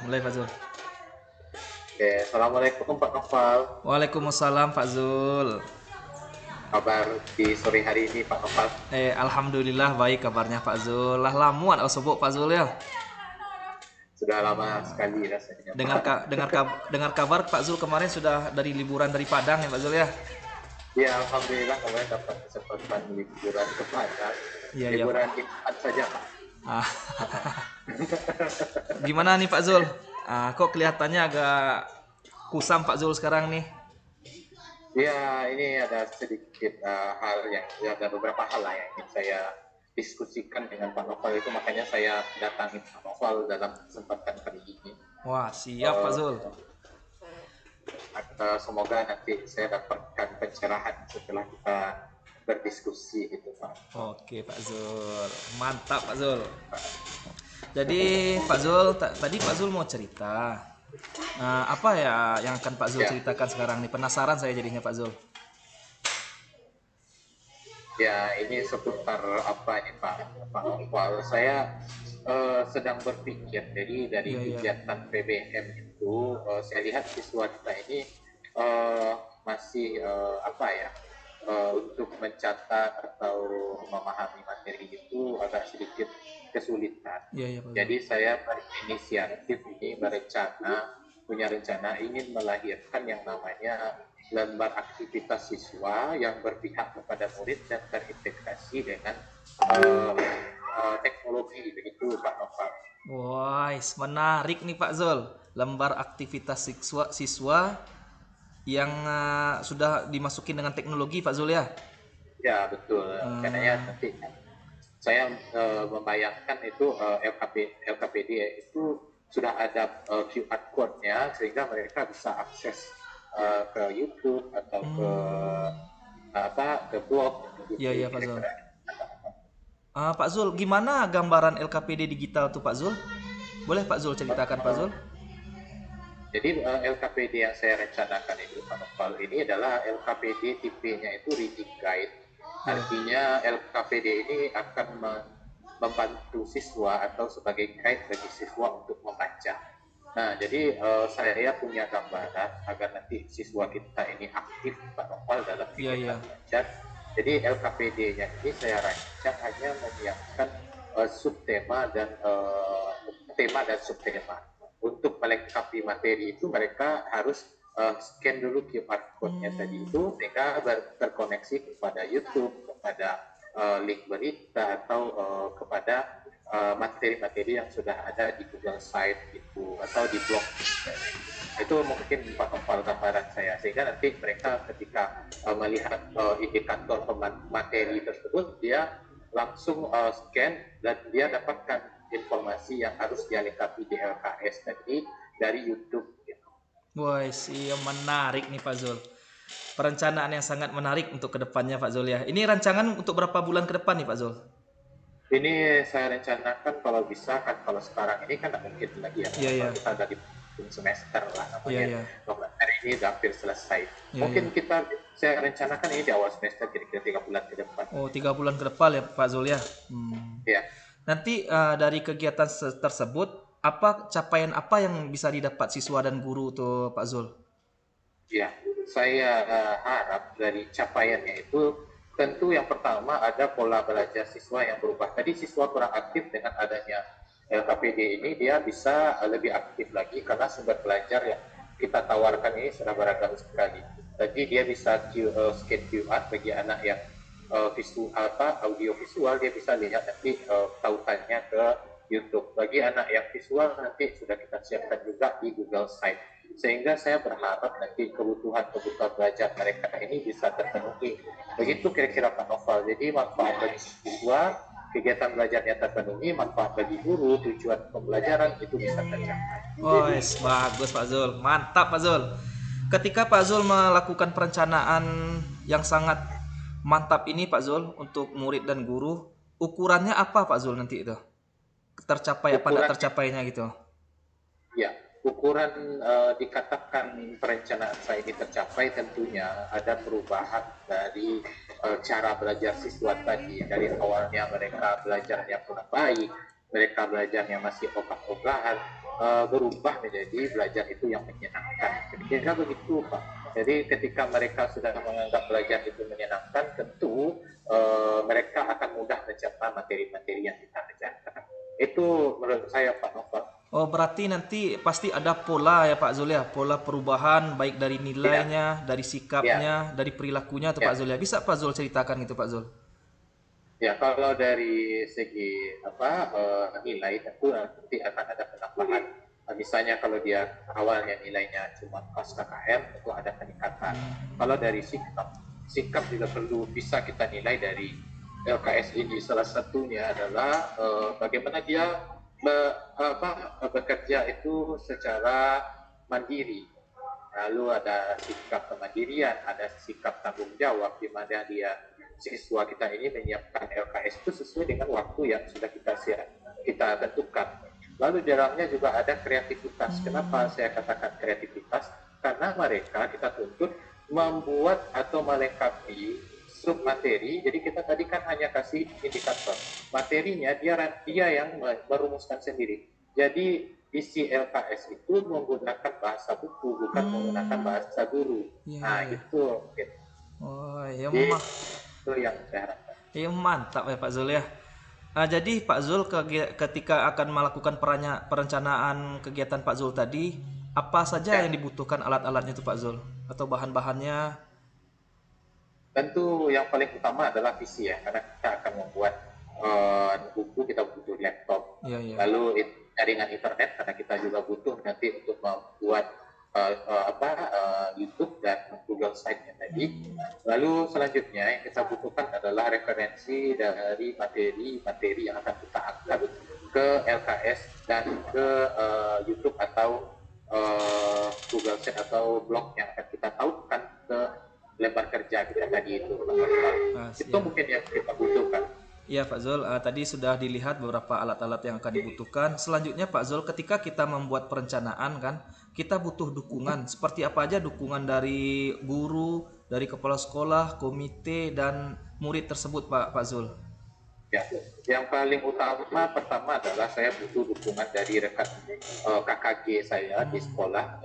Mulai Pak Zul. Oke, Assalamualaikum Pak Noval. Waalaikumsalam Pak Zul. Kabar di sore hari ini Pak Noval? Alhamdulillah baik kabarnya Pak Zul. Lah lamuan sobok Pak Zul ya. Sudah lama sekali rasanya Pak. Dengar kabar Pak Zul kemarin sudah dari liburan dari Padang ya Pak Zul ya. Ya, Alhamdulillah kemarin dapat kesempatan liburan ke Padang. Iya iya Pak. Liburan Jumat saja Pak. Ah, gimana nih Pak Zul? Kok kelihatannya agak kusam Pak Zul sekarang nih? Ya, ini ada sedikit hal yang, ya, ada beberapa hal lah yang ingin saya diskusikan dengan Pak Noval itu, makanya saya datangi Pak Noval dalam kesempatan kali ini. Wah siap Pak Zul. Semoga nanti saya dapatkan pencerahan setelah kita berdiskusi itu Pak. Oke Pak Zul, mantap Pak Zul. Jadi Pak Zul tadi Pak Zul mau cerita. Apa ya yang akan Pak Zul Ya. ceritakan sekarang nih? Penasaran saya jadinya Pak Zul. Ya, ini seputar apa nih Pak Noval? Saya sedang berpikir, jadi dari Iya iya. kegiatan PBM itu, saya lihat siswa kita ini masih apa ya, untuk mencatat atau memahami materi itu agak sedikit kesulitan. Iya iya Pak Zul. Jadi saya berinisiatif ini punya rencana ingin melahirkan yang namanya lembar aktivitas siswa yang berpihak kepada murid dan terintegrasi dengan eh, teknologi, begitu Pak Noval. Wah, menarik nih Pak Zul. Lembar aktivitas siswa yang sudah dimasukin dengan teknologi Pak Zul ya. Ya betul, Hmm, karena nanti saya membayangkan itu LKPD itu sudah ada QR code-nya sehingga mereka bisa akses ke YouTube atau ke hmm. ke blog Iya gitu iya Pak Zul. kira-kira. Pak Zul, gimana gambaran LKPD digital tuh Pak Zul? Boleh Pak Zul ceritakan Pak Zul? Jadi LKPD yang saya rencanakan itu Pak Noval, ini adalah LKPD tipenya itu reading guide. Ya. Artinya LKPD ini akan membantu siswa atau sebagai guide bagi siswa untuk membaca. Nah, jadi saya punya gambaran agar nanti siswa kita ini aktif Pak Noval dalam Iya iya. kegiatan belajar. Jadi LKPD-nya ini saya rancang hanya menyiapkan subtema dan tema dan subtema. Untuk melengkapi materi itu mereka harus scan dulu QR code-nya tadi Hmm. itu sehingga terkoneksi kepada YouTube, kepada link berita atau kepada materi-materi yang sudah ada di Google Site itu atau di blog. Itu mungkin Pak Noval gambaran saya, sehingga nanti mereka ketika melihat indikator materi tersebut dia langsung scan dan dia dapatkan informasi yang harus dia lengkapi di LKS tadi dari YouTube gitu. Wah, iya menarik nih Pak Zul. Perencanaan yang sangat menarik untuk kedepannya Pak Zul ya. Ini rancangan untuk berapa bulan ke depan nih Pak Zul? Ini saya rencanakan kalau bisa kan, kalau sekarang ini kan tidak mungkin lagi ya, Iya kalau iya. kita dari semester lah Iya namanya, iya. November ini udah hampir selesai. Iya iya. Mungkin saya rencanakan ini di awal semester kira-kira 3 bulan ke depan. Oh, 3 bulan ke depan ya Pak Zul ya. Hmm. Ya, Nanti dari kegiatan tersebut, capaian apa yang bisa didapat siswa dan guru tuh Pak Zul? ya, saya harap dari capaiannya itu tentu yang pertama ada pola belajar siswa yang berubah. Tadi siswa kurang aktif, dengan adanya LKPD ini dia bisa lebih aktif lagi karena sumber belajar yang kita tawarkan ini sudah beragam sekali. Jadi dia bisa scan QR bagi anak yang audio visual, dia bisa lihat nanti tautannya ke YouTube. Bagi anak yang visual nanti sudah kita siapkan juga di Google Site, sehingga saya berharap nanti kebutuhan belajar mereka ini bisa terpenuhi. Begitu kira-kira Pak Noval. Jadi manfaat bagi siswa, kegiatan belajarnya terpenuhi, manfaat bagi guru, tujuan pembelajaran itu bisa tercapai. Oh, yes, bagus Pak Zul. Mantap Pak Zul. Ketika Pak Zul melakukan perencanaan yang sangat mantap ini Pak Zul untuk murid dan guru, ukurannya apa Pak Zul nanti itu? Tercapai apa enggak Ukuran tercapainya gitu? Ya, ukuran dikatakan perencanaan saya ini tercapai, tentunya ada perubahan dari cara belajar siswa tadi. Dari awalnya mereka belajarnya kurang baik, mereka belajarnya masih ogah-ogahan, berubah menjadi belajar itu yang menyenangkan. Kira-kira begitu, Pak. Jadi ketika mereka sudah menganggap belajar itu menyenangkan, tentu mereka akan mudah mencerna materi-materi yang kita ajarkan. Itu menurut saya, Pak Novel. Oh, berarti nanti pasti ada pola ya Pak Zul ya, pola perubahan baik dari Ya, nilainya, dari ya, sikapnya, dari perilakunya tuh Pak ya. Zul ya. Bisa Pak Zul ceritakan gitu Pak Zul? Ya, kalau dari segi nilai tentu nanti akan ada penambahan. Misalnya kalau dia awalnya nilainya cuma pas KKM, tentu ada peningkatan. Kalau dari sikap, sikap juga perlu bisa kita nilai dari LKS ini. Salah satunya adalah bagaimana dia bekerja itu secara mandiri. Lalu ada sikap kemandirian, ada sikap tanggung jawab, di mana dia siswa kita ini menyiapkan LKS itu sesuai dengan waktu yang sudah kita tentukan. Lalu dalamnya juga ada kreativitas. Kenapa saya katakan kreativitas? Karena mereka kita tuntut membuat atau melengkapi sub materi. Jadi kita tadi kan hanya kasih indikator. Materinya dia yang merumuskan sendiri. Jadi isi LKS itu menggunakan bahasa buku, bukan menggunakan bahasa guru. Iya, iya, Nah, iya. itu Oh, ya jadi, mah. itu yang saya harapkan. Ya mantap ya Pak Zul ya. Jadi Pak Zul ketika akan melakukan perencanaan kegiatan Pak Zul tadi, apa saja yang Ya, dibutuhkan alat-alatnya itu Pak Zul? Atau bahan-bahannya? tentu yang paling utama adalah PC ya, karena kita akan membuat buku, kita butuh laptop. Iya, iya. Lalu jaringan internet, karena kita juga butuh nanti untuk membuat YouTube dan Google Site-nya tadi. Lalu selanjutnya yang kita butuhkan adalah referensi dari materi-materi yang akan kita angkat ke LKS dan ke YouTube atau Google Sheet atau blog yang akan kita tautkan ke lembar kerja kita tadi itu. Itu Ya. mungkin yang kita butuhkan. Iya Pak Zul, tadi sudah dilihat beberapa alat-alat yang akan dibutuhkan. Selanjutnya Pak Zul, ketika kita membuat perencanaan kan, kita butuh dukungan. Seperti apa aja dukungan dari guru, dari kepala sekolah, komite, dan murid tersebut Pak Zul? Ya, yang paling utama pertama adalah saya butuh dukungan dari rekan KKG saya di sekolah,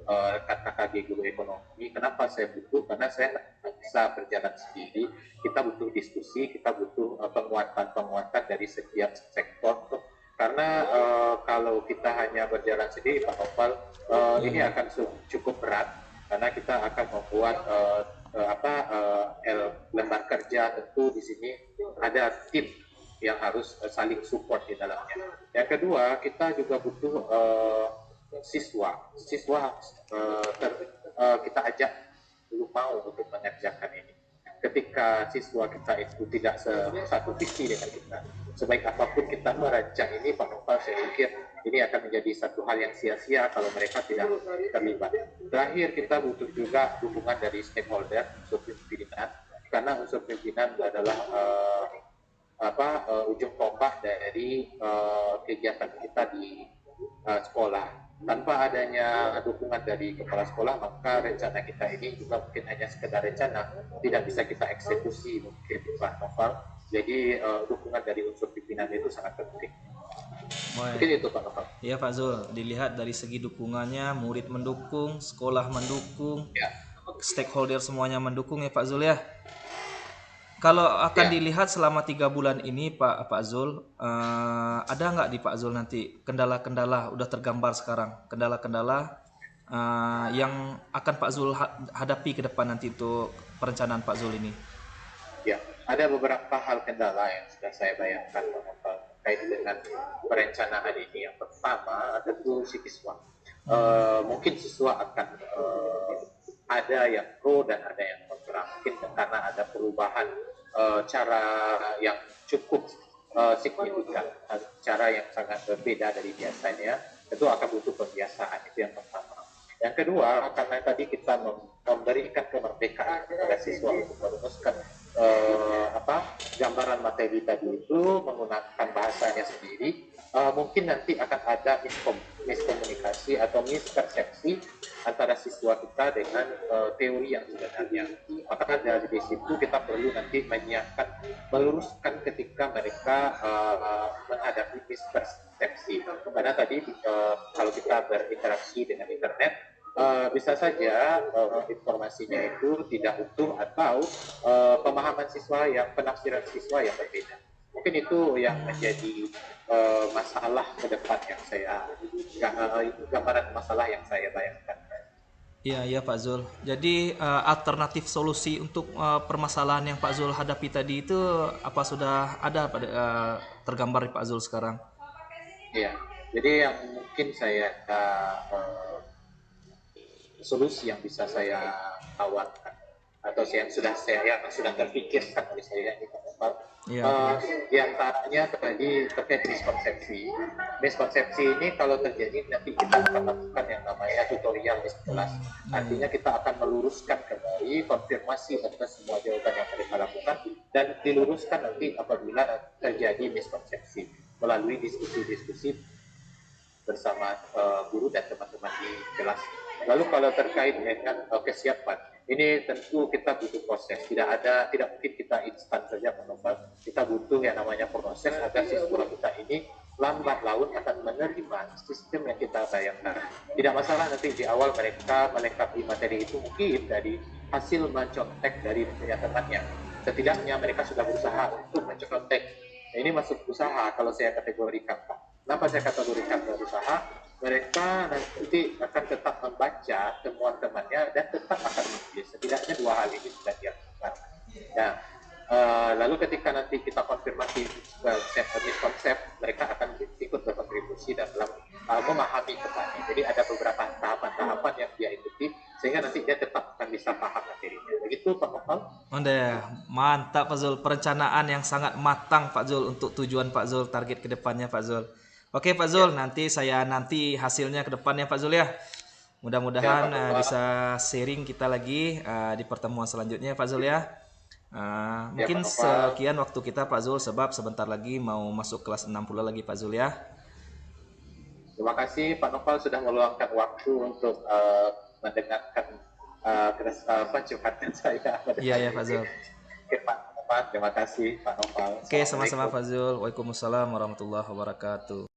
rekan KKG guru ekonomi. Kenapa saya butuh? Karena saya tidak bisa berjalan sendiri. Kita butuh diskusi, kita butuh penguatan-penguatan dari setiap sektor. Karena kalau kita hanya berjalan sendiri, Pak Opal, Iya, ini iya. akan cukup berat karena kita akan membuat lembar kerja. Tentu di sini ada tim yang harus saling support di dalamnya. Yang kedua, kita juga butuh siswa kita ajak belum mau untuk mengerjakan ini. Ketika siswa kita itu tidak satu visi dengan kita, sebaik apapun kita merancang ini, Pak Nopal, saya pikir ini akan menjadi satu hal yang sia-sia kalau mereka tidak terlibat. Terakhir, kita butuh juga dukungan dari stakeholder, unsur pimpinan, karena unsur pimpinan adalah ujung tombak dari kegiatan kita di sekolah. Tanpa adanya dukungan dari kepala sekolah, maka rencana kita ini juga mungkin hanya sekedar rencana, tidak bisa kita eksekusi mungkin, Pak Noval. Jadi dukungan dari unsur pimpinan itu sangat penting. Wah, Mungkin itu, Pak Noval. iya Pak Zul, dilihat dari segi dukungannya, murid mendukung, sekolah mendukung, Ya, stakeholder semuanya mendukung ya Pak Zul ya. Kalau akan ya. dilihat selama 3 bulan ini Pak Zul, ada nggak di Pak Zul nanti kendala-kendala udah tergambar sekarang, kendala-kendala yang akan Pak Zul hadapi ke depan nanti untuk perencanaan Pak Zul ini? Ya, ada beberapa hal kendala yang sudah saya bayangkan terkait dengan perencanaan ini. Yang pertama, tentu si siswa. Mungkin siswa akan ada yang pro dan ada yang kontra. Mungkin karena ada perubahan cara yang cukup signifikan, cara yang sangat berbeda dari biasanya. Tentu akan butuh pembiasaan, itu yang pertama. Yang kedua, karena tadi kita memberikan kemerdekaan kepada siswa untuk merumuskan gambaran materi tadi itu menggunakan bahasanya sendiri, mungkin nanti akan ada miskomunikasi atau mispersepsi antara siswa kita dengan teori yang sebenarnya. Maka dari situ kita perlu nanti menyiapkan, meluruskan ketika mereka menghadapi mispersepsi. Karena tadi kalau kita berinteraksi dengan internet, bisa saja informasinya itu tidak utuh atau pemahaman siswa yang penafsiran siswa yang berbeda. Mungkin itu yang menjadi masalah ke depan yang saya gambaran masalah yang saya bayangkan. Iya, iya Pak Zul. Jadi alternatif solusi untuk permasalahan yang Pak Zul hadapi tadi itu apa sudah ada pada tergambar di Pak Zul sekarang? Iya, jadi yang mungkin saya solusi yang bisa saya tawarkan atau yang sudah terpikirkan oleh saya ini Iya. di antaranya tadi terkait miskonsepsi. Miskonsepsi ini kalau terjadi nanti kita akan lakukan yang namanya tutorial di kelas. Artinya kita akan meluruskan kembali konfirmasi atas semua jawaban yang mereka lakukan dan diluruskan nanti apabila terjadi miskonsepsi melalui diskusi-diskusi bersama guru dan teman-teman di kelas. Lalu kalau terkait dengan kesiapan, ini tentu kita butuh proses. Tidak mungkin kita instan saja menambah. Kita butuh yang namanya proses agar siswa kita ini lambat laun akan menerima sistem yang kita bayangkan. Tidak masalah nanti di awal mereka melengkapi materi itu mungkin dari hasil mencontek dari temannya. Setidaknya mereka sudah berusaha untuk mencontek. Ini masuk usaha kalau saya kategorikan, Pak. Kenapa saya kategorikan berusaha? Mereka nanti akan tetap membaca temuan temannya dan tetap akan menulis. Setidaknya 2 hal ini sudah dilakukan. Nah, lalu ketika nanti kita konfirmasi konsep, mereka akan ikut berkontribusi dalam memahami kembali. Jadi ada beberapa tahapan-tahapan yang dia ikuti sehingga nanti dia tetap akan bisa paham materinya. Begitu Pak Nopal. Mantap Pak Zul. Perencanaan yang sangat matang Pak Zul untuk tujuan Pak Zul, target kedepannya Pak Zul. Oke Pak Zul, nanti saya hasilnya ke depannya Pak Zul ya. Mudah-mudahan bisa sharing kita lagi di pertemuan selanjutnya Pak Zul ya. Mungkin sekian waktu kita Pak Zul, sebab sebentar lagi mau masuk kelas 6 pula lagi Pak Zul ya. Terima kasih Pak Nopal sudah meluangkan waktu untuk mendengarkan curhatan saya. Iya Pak Zul. Oke Pak Nopal, terima kasih Pak Nopal. Oke, sama-sama Pak Zul. Waalaikumsalam warahmatullahi wabarakatuh.